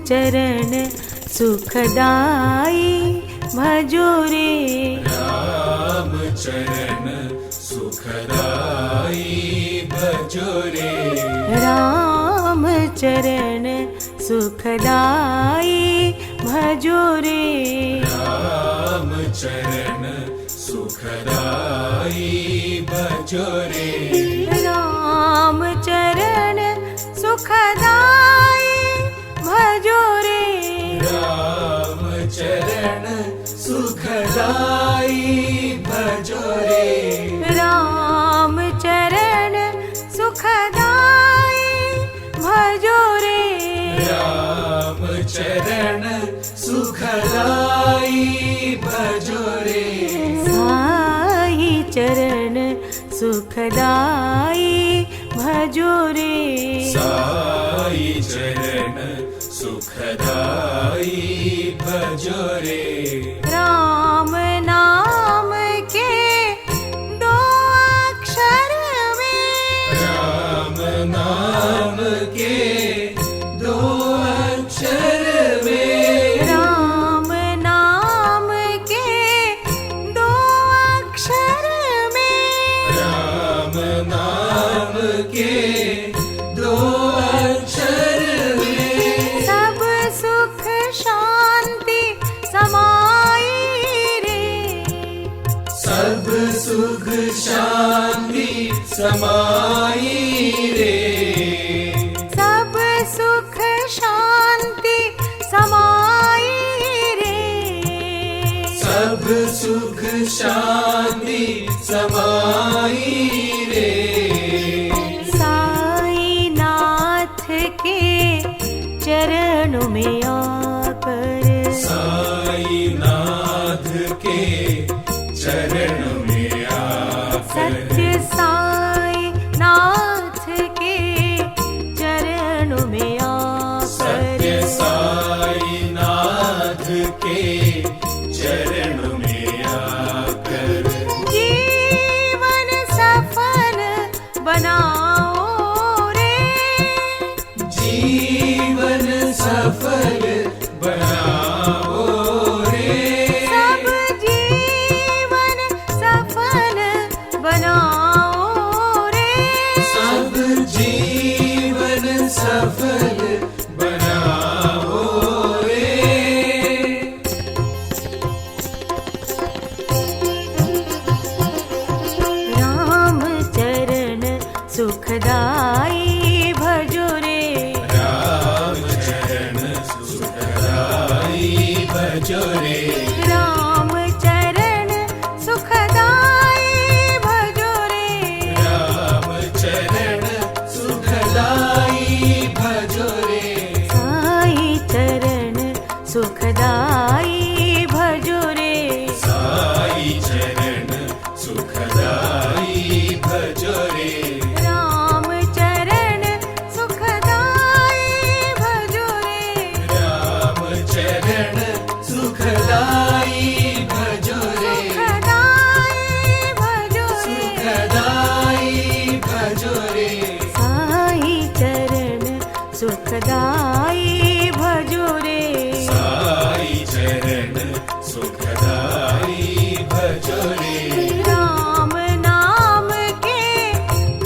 चरण सुखदाई भजो रे। राम चरण सुखदाई भजो रे। राम चरण सुखदाई भजो रे। राम चरण सुखदाई भजो रे। राम चरण सुखदाई भजो रे। राम चरण सुखदाई भजो रे। राम चरण सुखदाई भजो रे। राम चरण सुखदाई भजो रे। साई चरण सुखदाई भजो रे। साई चरण सुखदाई भजो रे। राम नाम के दो अक्षर में। राम नाम के दो अक्षर में। राम नाम के दो अक्षर में। राम नाम के दो अक्षर में। सब सुख शांति समाई रे। सब सुख शांति समाई रे। सब सुख शांति समाई रे। सब सुख शांति समाई रे। साई नाथ के चरणों में आकर। साई नाथ के चरण में आकर। सत्य साई नाथ के चरणों में आकर। सत्य साई नाथ के चरण में आकर। जीवन सफल बनाओ रे। जीवन सफल बनाओ रे। सब जीवन सफल बनाओ रे। सब जीवन सफल बनाओ रे। राम चरण सुखदाई भजो रे। राम चरण सुखदाई भजो रे। राम चरण सुखदाई भजो रे। राम चरण सुखदाई भजो रे। साई चरण सुखदाई भजो रे। साई चरण सुखदाई भजो रे। राम चरण सुखदाई भजो रे। राम चरण सुखदाई भजो रे। सुखदाई भजो रे। सुखदाई भजो रे। साई चरण सुखदाई भजो रे। साई चरण सुखदाई भजो रे। राम नाम के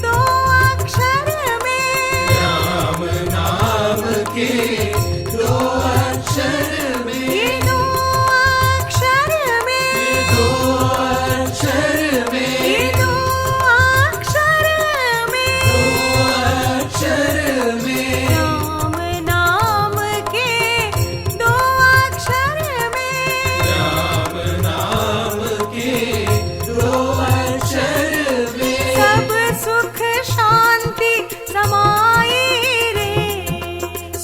दो अक्षर में। राम नाम के दो अक्षर में। ये दो अक्षर में। दो अक्षर में। ये दो अक्षर में। दो अक्षर में। राम नाम के दो अक्षर में। राम नाम के दो अक्षर में। सब सुख शांति समाई रे।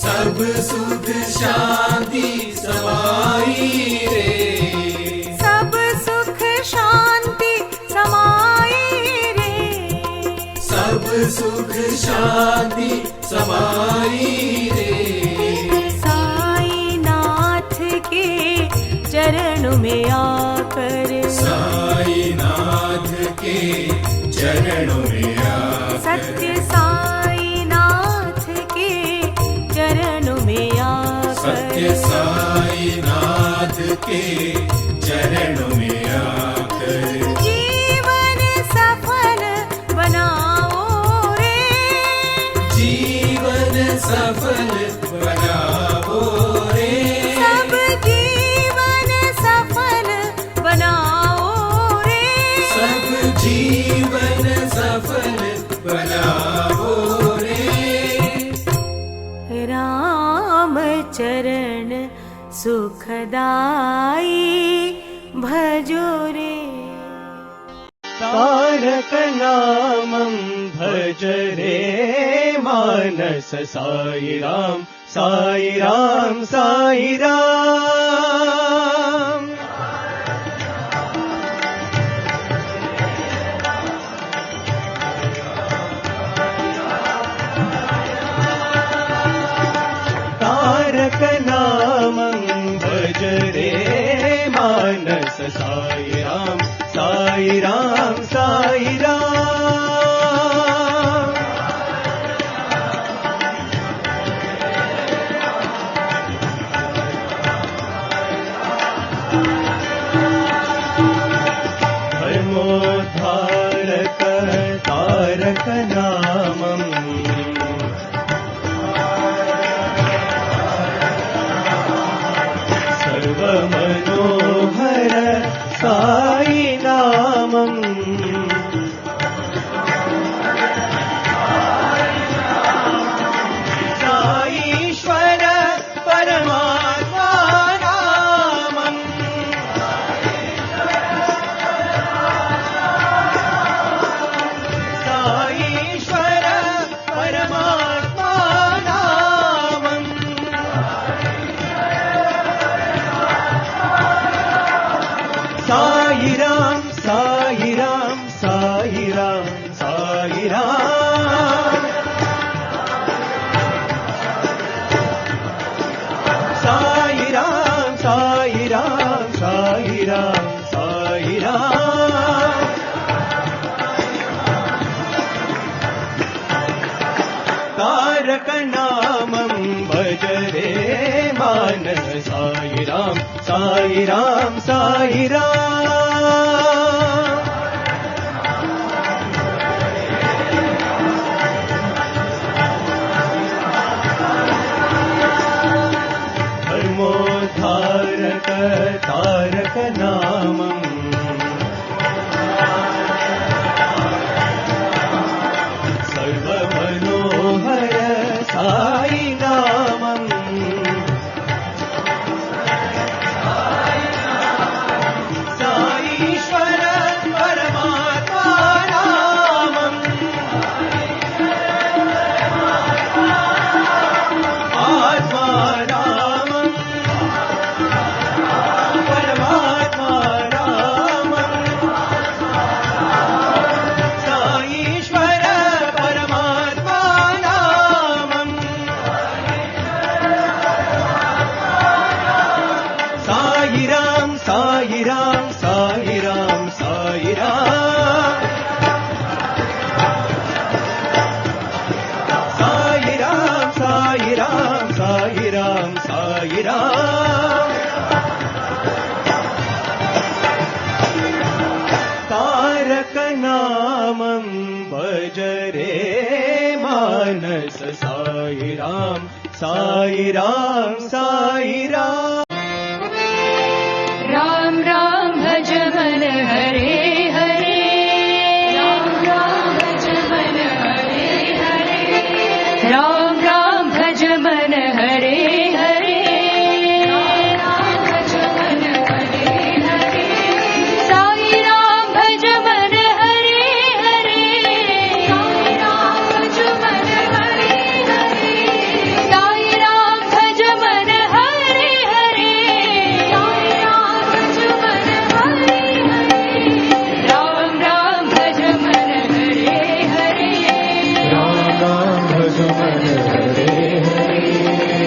सब सुख शांति समाई रे। सब सुख शांति समाई रे। सब सुख शांति समाई रे। साई नाथ के चरणों में आकर। साई नाथ के चरणों में आकर। सत्य साई नाथ के चरणों में आकर। सत्य साई नाथ के चरणों में आकर जीवन सफल बनाओ रे, जीवन सफल बनाओ रे, सब जीवन सफल बनाओ रे, सब जीवन सफल बनाओ रे। राम चरण सुखदाई भजो रे। तारक नामं भज रे मानस साई राम साई राम साई राम। तारक नामं भज रे मानस साई राम साई राम साई राम। धर्मोद्धारक तारक नामम् सर्वमनोहर साई नामम् साईश्वर परमात्मा नामम् साईश्वर परमात्मा नामम् साई राम साई राम साई राम साई राम। साई राम साई राम साई राम साई राम। तारक नामं भज रे मानस साई राम साई राम साई राम। धर्मोद्धारक तारक नामम् सर्वमनोहर साई नामम् साईश्वर परमात्मा नामम् आत्मा नामम् परमात्मा नामम् साईश्वर परमात्मा नामम् साई राम साई राम साई राम साई राम। साई राम साई राम साई राम साई राम। तारक नामं भज रे मानस साई राम साई राम साई राम। राम राम भज मन हरे हरे, राम राम भज मन हरे हरे, राम राम भज मन हरे हरे, राम भज मन हरे हरे, साई राम भज मन हरे हरे, साई राम भज मन हरे हरे, साई राम भज मन हरे हरे, साई राम भज मन हरे हरे, राम राम भज मन हरे हरे, राम राम भज मन हरे हरे,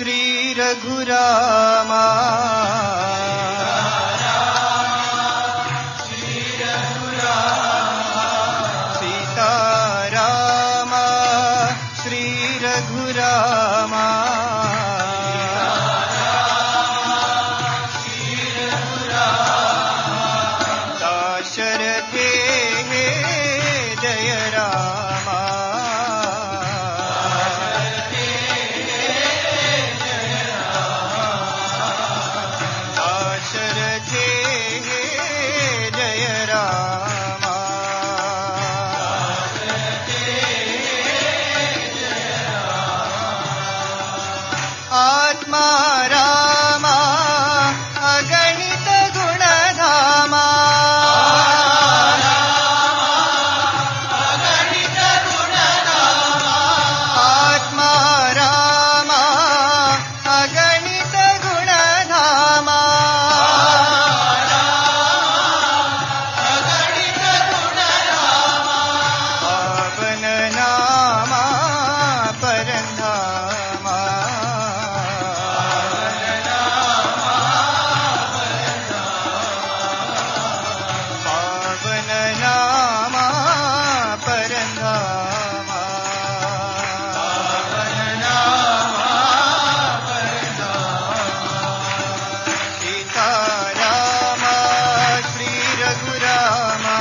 श्री रघुरामा सीतारामा श्री रघुरामा दाशरथे जय रामा दाशरथे जय रामा आत्मा रामा अगणित गुणधामा आत्मा रामा अगणित गुणधामा पावन नामा परंधामा पावन नामा परंधामा सीतारामा श्री रघुरामा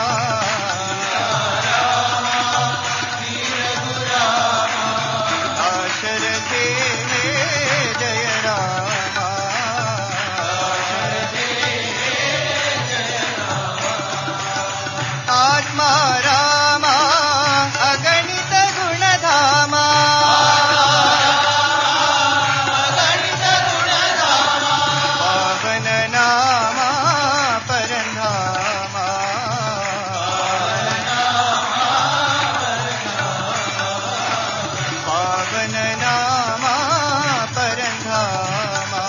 दाशरथे जय रामा आत्मा रामा अगणित गुणधामा पावन नामा परंधामा पावन नामा परंधामा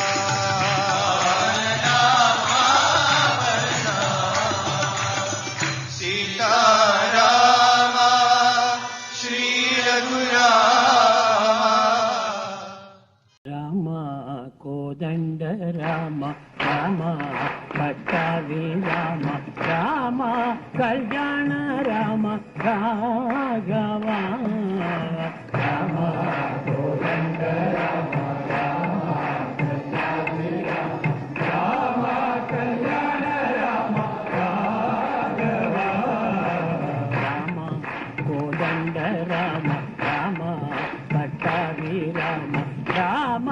सीतारामा श्री रघुरामा రామ కోదండ రామ రామ పట్టాభి రామ రామ కళ్యాణ రామ రాఘవ రామ కోదండ రామ రామ పట్టాభి రామ రామ కళ్యాణ రామ రాఘవ రామ కోదండ రామ రామ పట్టాభి రామ రామ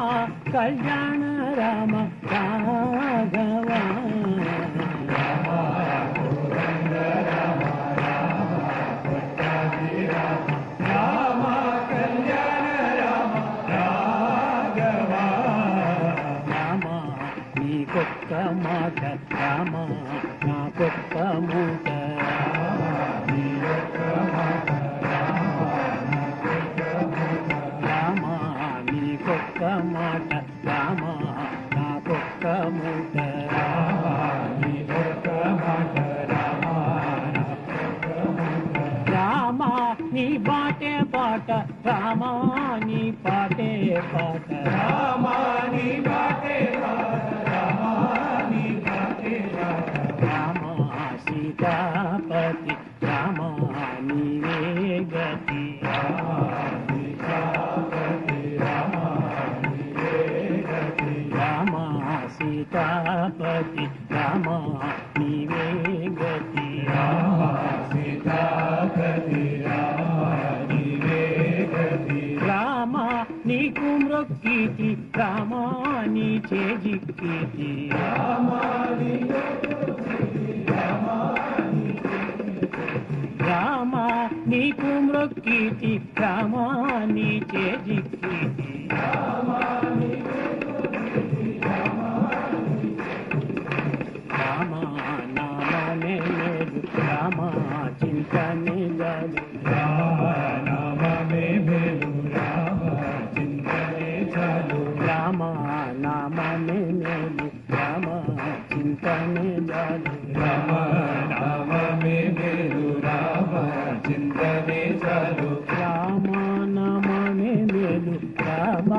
కళ్యాణ రామ రాఘవ రామ కోదండ రామ రామ పట్టాభి రామ రామ కళ్యాణ రామ రాఘవ రామ నీకొక్క మాట రామ నాకొక్క మూట నీకొక్క మాట రామ నీకొక్క మాట రామ నాకొక్క మూట నీకొక్క మాట రామ నీ బాటే పాట రామ నీ పాటే పాట రామ నీ బాటే పాట రామ నీ బాటే పాట రామ సీతాపతి రామ నీవే గతి రామ సీతాపతి రామ నీవే గతి రామ సీతాపతి రామ నీవే గతి రామ నీకు మృక్కితి రామ నీ చేజిక్కితి రామ రామ నీకు మృక్కితి రామ నీ చేజిక్కితి రామ నామనే లేదు రామ చింతనే చాలు రామ నామమే మేలు రామ చింతనే చాలు రామ నామనే మేలు రామ చింతనే చాలు రామ నామమే మేలు రామ చింతనే చాలు రామ నామమే మేలు రామ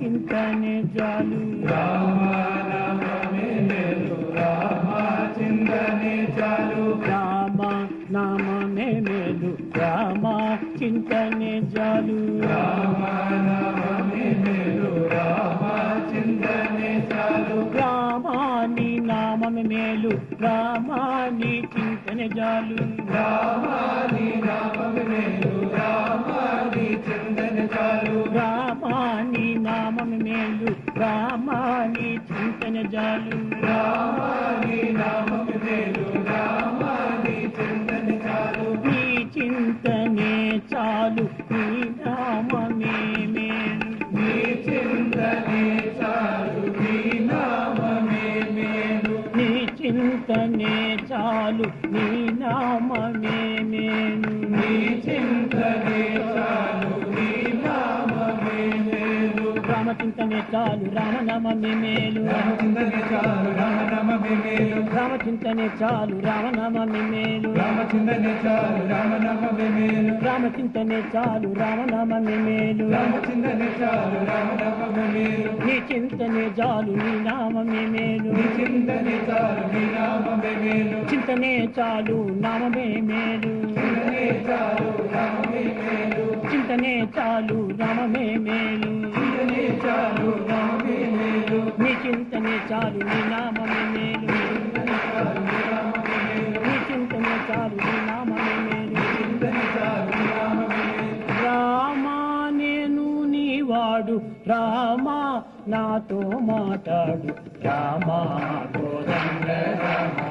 చింతనే చాలు రామనామమే మేలు రామ చింతనే చాలు రామ నామమే మేలు రామ చింతనే చాలు రామనామమే మేలు రామ చింతనే చాలు రామాని నామమే మేలు రామాని చింతనే చాలు రామాని నామమే మేలు రామాని చింతనే చాలు రామాని నామమే మేలు రామాని చింతనే చాలు రామాని నామమే మేలు రామాని చింతనే చాలు నీ చింతనే చాలు నీ నామమే మేలు నీ చింతనే చాలు నీ నామమే మేలు నీ చింతనే చాలు నీ నామమే మేలు నీ చింతనే చాలు నీ నామమే మేలు రామ చింతనే చాలు రామనామమే మేలు రామచింతనే చాలు రామనామమే మేలు రామచింతనే చాలు రామనామమే మేలు రామచింతనే చాలు రామనామమే మేలు రామచింతనే చాలు రామనామమే మేలు రామచింతనే చాలు రామనామమే మేలు నీ చింతనే చాలు నీ నామమే మేలు నీ చింతనే చాలు నీ నామమే మేలు చింతనే చాలు నామమే మేలు చింతనే చాలు నామమే మేలు చింతనే చాలు రామమే మేలు చింతనే చాలు నామమే మేలు నీ చింతనే చాలు నీ నామమే మేలు నీ చింతనే చాలు నీ నామమే మేలు చింతనే చాలు నామమే మేలు రామా నేను నీవాడు రామా నాతో మాట్లాడు రామా కోదండ రామ